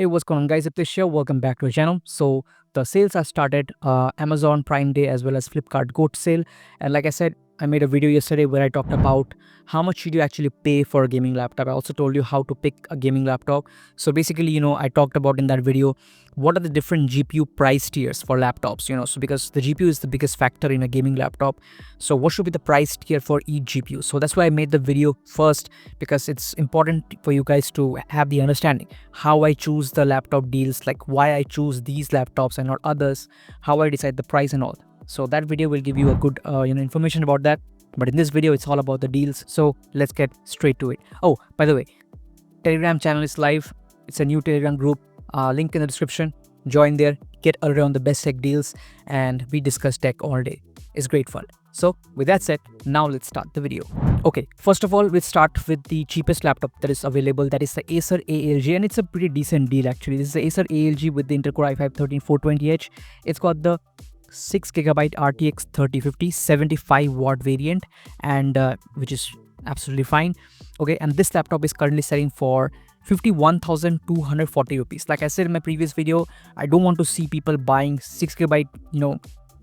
Hey, what's going on, guys? If this show, welcome back to our channel. So the sales are started, Amazon Prime Day as well as Flipkart Goat sale. And like I said, I made a video yesterday where I talked about how much should you actually pay for a gaming laptop. I also told you how to pick a gaming laptop. So basically, I talked about in that video what are the different GPU price tiers for laptops. So because the GPU is the biggest factor in a gaming laptop, so what should be the price tier for each GPU? So that's why I made the video first, because it's important for you guys to have the understanding how I choose the laptop deals, like why I choose these laptops and not others, how I decide the price and all. So that video will give you a good information about that. But in this video, it's all about the deals. So let's get straight to it. Oh, by the way, Telegram channel is live. It's a new Telegram group. Link in the description. Join there. Get around the best tech deals, and we discuss tech all day. It's great fun. So with that said, now let's start the video. Okay, first of all, we'll start with the cheapest laptop that is available. That is the Acer ALG, and it's a pretty decent deal actually. This is the Acer ALG with the Intel Core i5 13420H. It's got the 6GB RTX 3050 75-watt variant, and which is absolutely fine. Okay, and this laptop is currently selling for 51,240 rupees. Like I said in my previous video, I don't want to see people buying 6GB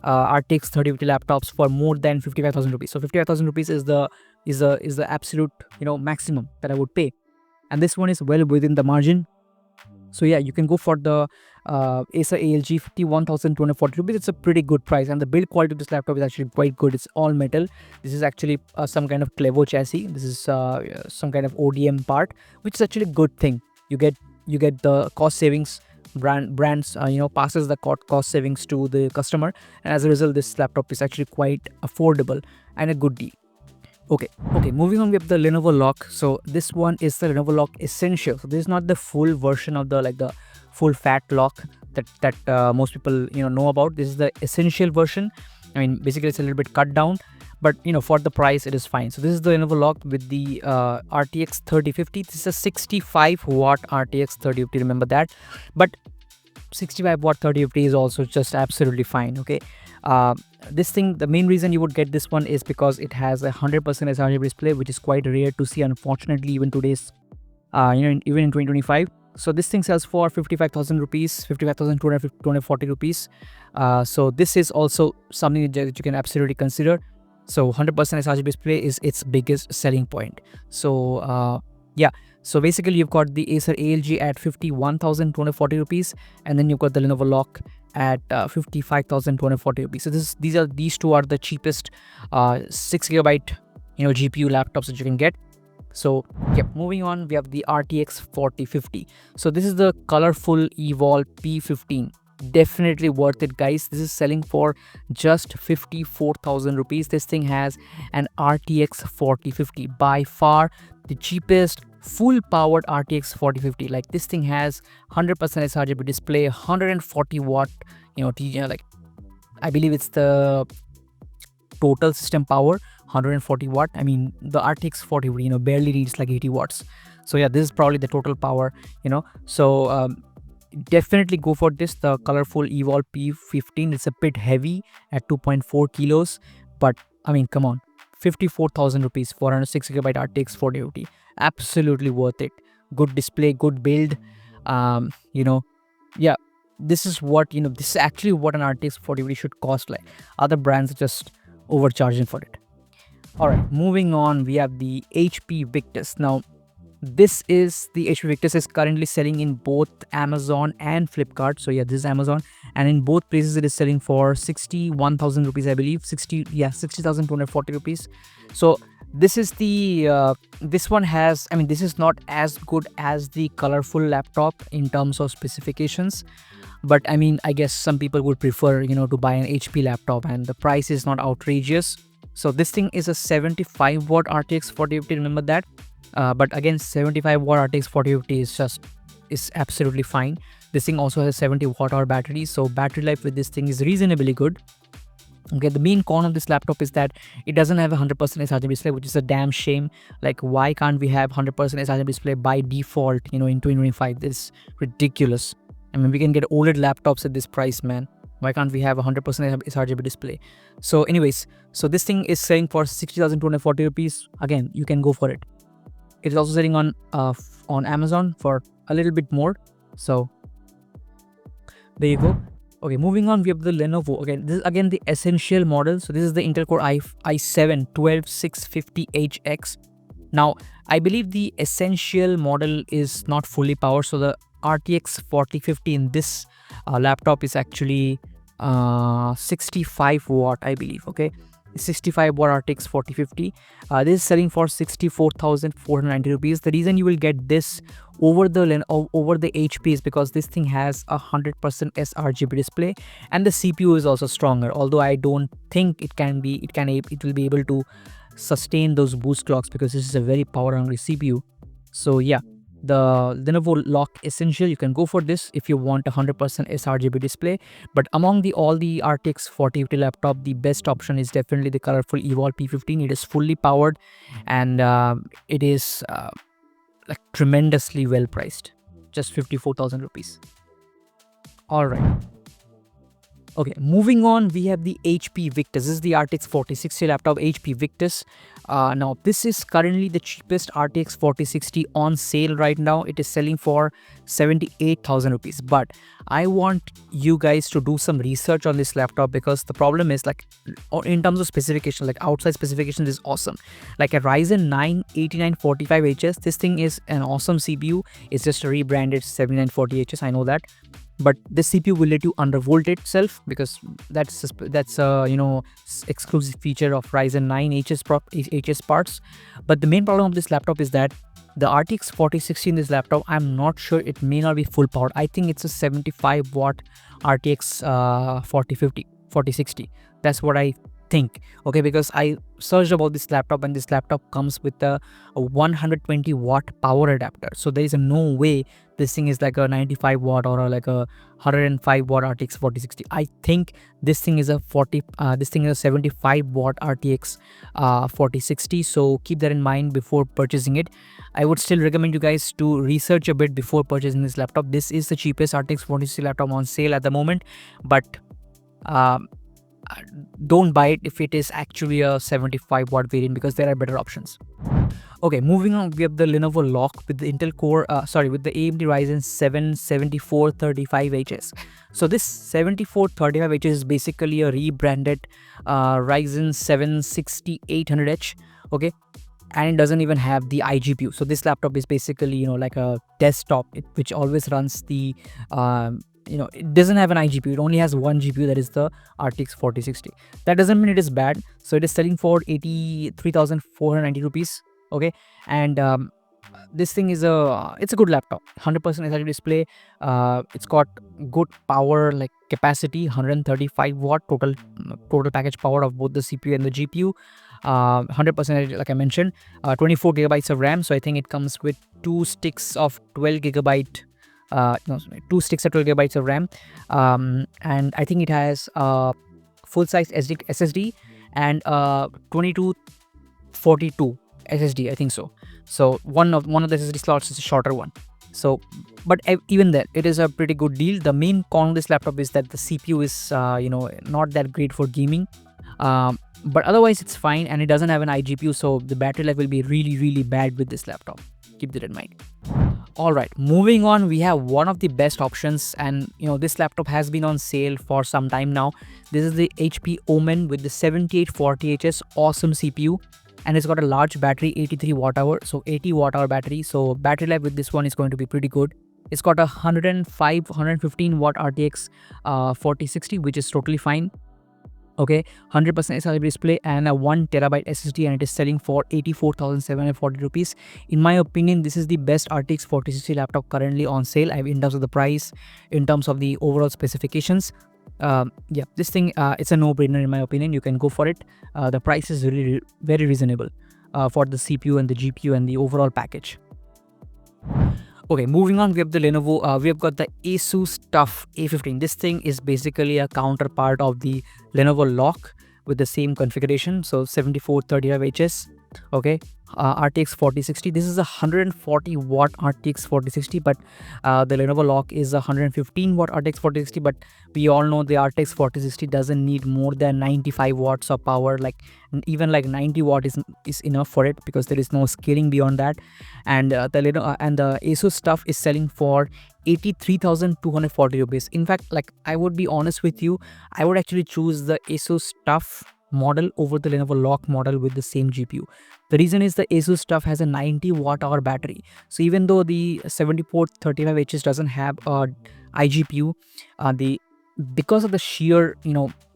RTX 3050 laptops for more than 55,000 rupees. So 55,000 rupees is the absolute maximum that I would pay, and this one is well within the margin. So yeah, you can go for the Acer ALG 51,240 rupees. It's a pretty good price, and the build quality of this laptop is actually quite good. It's all metal. This is actually some kind of Clevo chassis. This is some kind of ODM part, which is actually a good thing. You get the cost savings. Brands passes the cost savings to the customer, and as a result, this laptop is actually quite affordable and a good deal. Okay, moving on, we have the Lenovo LOQ. So this one is the Lenovo LOQ Essential. So this is not the full version of the full fat lock that most people know about. This is the Essential version. I mean, basically it's a little bit cut down, but for the price it is fine. So this is the Lenovo LOQ with the RTX 3050. This is a 65-watt RTX 3050. Remember that, but 65-watt 3050 is also just absolutely fine. Okay, this thing, the main reason you would get this one is because it has a 100% sRGB display, which is quite rare to see, unfortunately, even today's even in 2025. So this thing sells for 55,000 rupees, 55,240 rupees. So this is also something that you can absolutely consider. So 100% sRGB display is its biggest selling point. So yeah, so basically you've got the Acer ALG at 51,240 rupees, and then you've got the Lenovo LOQ at 55,240 rupees. So these two are the cheapest 6GB GPU laptops that you can get. So yeah, moving on, we have the RTX 4050. So this is the colorful Evol P15. Definitely worth it, guys. This is selling for just 54,000 rupees. This thing has an RTX 4050, by far the cheapest full powered RTX 4050. Like, this thing has 100% sRGB display, 140 watt like I believe it's the total system power, 140 watt. I mean, the RTX 4050 barely reads like 80 watts. So yeah, this is probably the total power. So definitely go for this, the colorful Evol P15. It's a bit heavy at 2.4 kilos, but I mean, come on, 54,000 rupees for 106GB RTX 4050. Absolutely worth it. Good display, good build. Yeah, this is what this is actually what an RTX 4050 should cost. Like, other brands are just overcharging for it. All right, moving on, we have the HP Victus. Now, this is the HP Victus is currently selling in both Amazon and Flipkart. So yeah, this is Amazon, and in both places it is selling for 61,000 rupees, I believe. 60,240 rupees. So this is the this one has, I mean, this is not as good as the colorful laptop in terms of specifications, but I mean, I guess some people would prefer to buy an HP laptop, and the price is not outrageous. So this thing is a 75-watt RTX 4050. Remember that. But again, 75-watt RTX 4050 is absolutely fine. This thing also has a 70-watt-hour battery, so battery life with this thing is reasonably good. Okay, the main con of this laptop is that it doesn't have a 100% sRGB display, which is a damn shame. Like, why can't we have 100% sRGB display by default in 2025? This is ridiculous. I mean, we can get OLED laptops at this price, man. Why can't we have a 100% sRGB display? So anyways, so this thing is selling for 60,240 rupees. Again, you can go for it. It is also selling on Amazon for a little bit more. So there you go. Okay, moving on, we have the Lenovo. Again, this is again the essential model. So this is the Intel Core i7 12650HX. Now, I believe the essential model is not fully powered. So the RTX 4050 in this laptop is actually 65 watt, I believe. Okay, 65 watt RTX 4050. This is selling for 64,490 rupees. The reason you will get this over the HP is because this thing has a 100% sRGB display, and the CPU is also stronger. Although I don't think it will be able to sustain those boost clocks because this is a very power hungry CPU. So yeah, the Lenovo LOQ Essential, you can go for this if you want a 100% sRGB display. But among all the RTX 4050 laptop, the best option is definitely the colorful Evol P15. It is fully powered, and it is like tremendously well priced, just 54,000 rupees. All right. Okay, moving on, we have the HP Victus. This is the RTX 4060 laptop, HP Victus. Now, this is currently the cheapest RTX 4060 on sale right now. It is selling for 78,000 rupees. But I want you guys to do some research on this laptop, because the problem is, like, in terms of specification, like outside specifications is awesome. Like a Ryzen 9 8945HS, this thing is an awesome CPU. It's just a rebranded 7940HS, I know that. But this CPU will let you undervolt itself, because that's exclusive feature of Ryzen 9 HS parts. But the main problem of this laptop is that the RTX 4060 in this laptop, I'm not sure, it may not be full powered. I think it's a 75 watt RTX 4060. That's what I think. Okay, because I searched about this laptop, and this laptop comes with a 120 watt power adapter. So there is no way this thing is like a 95 watt or like a 105 watt RTX 4060. I think this thing is a 75 watt RTX 4060. So keep that in mind before purchasing it. I would still recommend you guys to research a bit before purchasing this laptop. This is the cheapest RTX 4060 laptop on sale at the moment, but don't buy it if it is actually a 75 watt variant, because there are better options. Okay, moving on, we have the Lenovo LOQ with the Intel Core, with the AMD Ryzen 7 7435HS. So this 7435HS is basically a rebranded Ryzen 7 6800H. Okay, and it doesn't even have the iGPU. So this laptop is basically, like a desktop, which always runs the it doesn't have an iGPU. It only has one GPU, that is the RTX 4060. That doesn't mean it is bad. So it is selling for 83,490 rupees. Okay, and this thing is it's a good laptop, 100% SLG display. It's got good power, like capacity, 135 watt total package power of both the CPU and the GPU. 100%, like I mentioned, 24 gigabytes of RAM. So I think it comes with two sticks of 12 gigabyte. Two sticks of 12 gigabytes of RAM, and I think it has full-size SSD and 2242 SSD, I think so. So one of the SSD slots is a shorter one. So, but even then, it is a pretty good deal. The main con of this laptop is that the CPU is not that great for gaming, but otherwise it's fine, and it doesn't have an iGPU, so the battery life will be really bad with this laptop. Keep that in mind. Alright, moving on, we have one of the best options, and this laptop has been on sale for some time now. This is the HP Omen with the 7840HS awesome CPU, and it's got a large battery, 83 watt hour, so 80 watt hour battery. So battery life with this one is going to be pretty good. It's got a 115 watt RTX 4060, which is totally fine. Okay, 100% SLG display and a 1 terabyte SSD, and it is selling for 84,740 rupees. In my opinion, this is the best RTX 4060 laptop currently on sale. In terms of the price, in terms of the overall specifications, yeah, this thing, it's a no-brainer in my opinion. You can go for it. The price is really very reasonable for the CPU and the GPU and the overall package. Okay, moving on, we have the Lenovo, we have got the Asus TUF A15. This thing is basically a counterpart of the Lenovo LOQ with the same configuration. So 7435HS, okay, RTX 4060. This is a 140 watt RTX 4060, but the Lenovo LOQ is a 115 watt RTX 4060. But we all know the RTX 4060 doesn't need more than 95 watts of power. Like even like 90 watt is enough for it, because there is no scaling beyond that. And the Asus TUF is selling for 83,240 rupees. In fact, like, I would be honest with you, I would actually choose the Asus TUF model over the Lenovo LOQ model with the same GPU. The reason is the Asus TUF has a 90 watt hour battery. So even though the 7435HS doesn't have a iGPU, the because of the sheer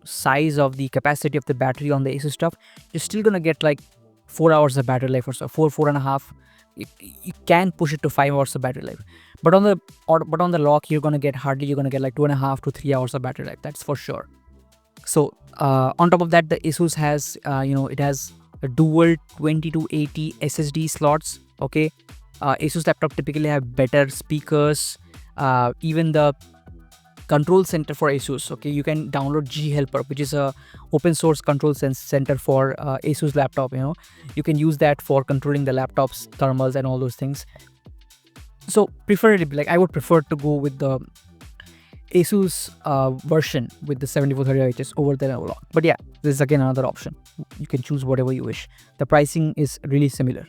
size of the capacity of the battery on the Asus TUF, you're still gonna get like 4 hours of battery life or so, four and a half. You can push it to 5 hours of battery life, but on the LOQ you're gonna get like 2.5 to 3 hours of battery life, that's for sure. So on top of that, the Asus has it has a dual 2280 SSD slots. Okay, Asus laptop typically have better speakers. Even the control center for Asus, okay, you can download G-Helper, which is a open source control center for Asus laptop. You can use that for controlling the laptop's thermals and all those things. So preferably, like, I would prefer to go with the Asus version with the 7430HS over the Lenovo LOQ. But yeah, this is again another option. You can choose whatever you wish. The pricing is really similar.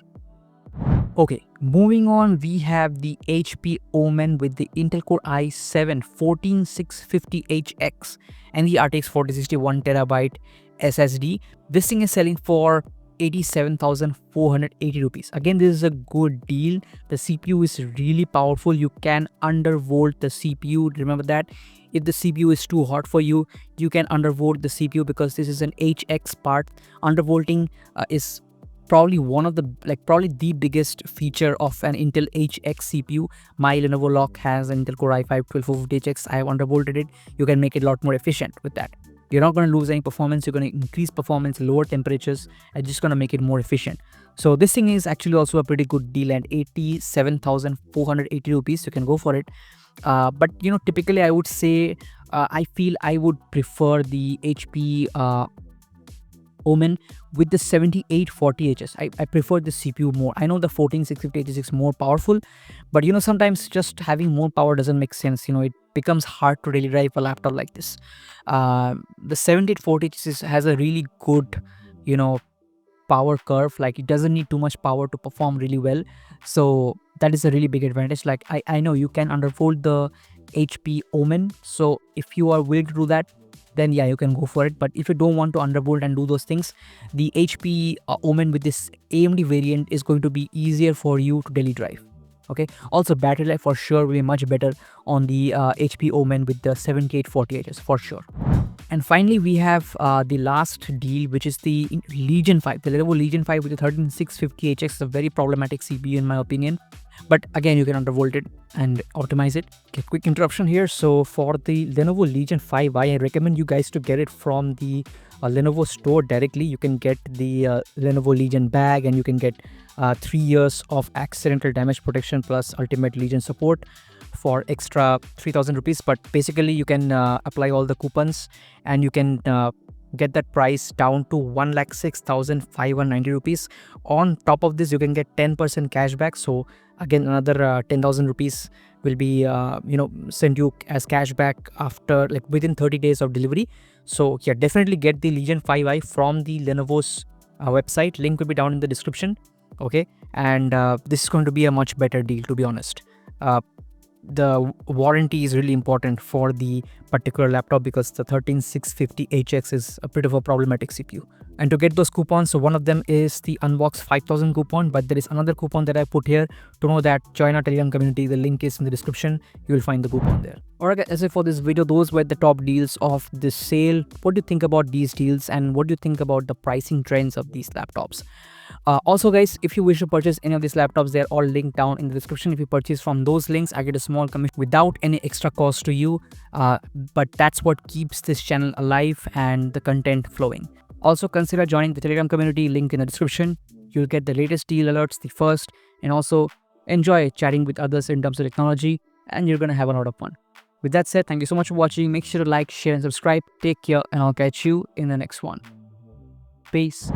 Okay, moving on, we have the HP Omen with the Intel Core i7-14650HX and the RTX 4060 1TB SSD. This thing is selling for 87,480 rupees. Again, this is a good deal. The CPU is really powerful. You can undervolt the CPU. Remember that. If the CPU is too hot for you, you can undervolt the CPU because this is an HX part. Undervolting is probably one of the probably the biggest feature of an Intel HX CPU. My Lenovo LOQ has an Intel Core i5-12450HX. I have undervolted it. You can make it a lot more efficient with that. You're not going to lose any performance. You're going to increase performance, lower temperatures, and just going to make it more efficient. So this thing is actually also a pretty good deal at 87,480 rupees. You can go for it. But typically I would say I feel I would prefer the HP Omen with the 7840HS. I prefer the CPU more. I know the 14650HS is more powerful, but sometimes just having more power doesn't make sense. It becomes hard to really drive a laptop like this. The 7840HS has a really good power curve. Like, it doesn't need too much power to perform really well, so that is a really big advantage. Like, I know you can undervolt the HP Omen, so if you are willing to do that, then yeah, you can go for it. But if you don't want to undervolt and do those things, the HP Omen with this AMD variant is going to be easier for you to daily drive. Okay, also battery life for sure will be much better on the HP Omen with the 7840HS for sure. And finally, we have the last deal, which is the Legion 5. The Lenovo Legion 5 with the 13650HX is a very problematic CPU in my opinion. But again, you can undervolt it and optimize it. Okay, quick interruption here. So for the Lenovo Legion 5, I recommend you guys to get it from the Lenovo store directly. You can get the Lenovo Legion bag, and you can get 3 years of accidental damage protection plus ultimate Legion support for extra 3,000 rupees. But basically you can apply all the coupons and you can get that price down to 1,06,590 rupees. On top of this, you can get 10% cashback. So again, another 10,000 rupees will be sent you as cashback after within 30 days of delivery. So yeah, definitely get the Legion 5i from the Lenovo's website. Link will be down in the description. Okay, and this is going to be a much better deal, to be honest. The warranty is really important for the particular laptop because the 13650HX is a bit of a problematic CPU. And to get those coupons, so one of them is the Unbox 5000 coupon, but there is another coupon that I put here. To know that, join our Telegram community. The link is in the description. You will find the coupon there. Alright guys, as for this video, those were the top deals of this sale. What do you think about these deals, and what do you think about the pricing trends of these laptops? Also guys, if you wish to purchase any of these laptops, they're all linked down in the description. If you purchase from those links, I get a small commission without any extra cost to you, but that's what keeps this channel alive and the content flowing. Also consider joining the Telegram community, link in the description. You'll get the latest deal alerts the first, and also enjoy chatting with others in terms of technology, and you're gonna have a lot of fun. With that said, thank you so much for watching. Make sure to like, share and subscribe. Take care, and I'll catch you in the next one. Peace.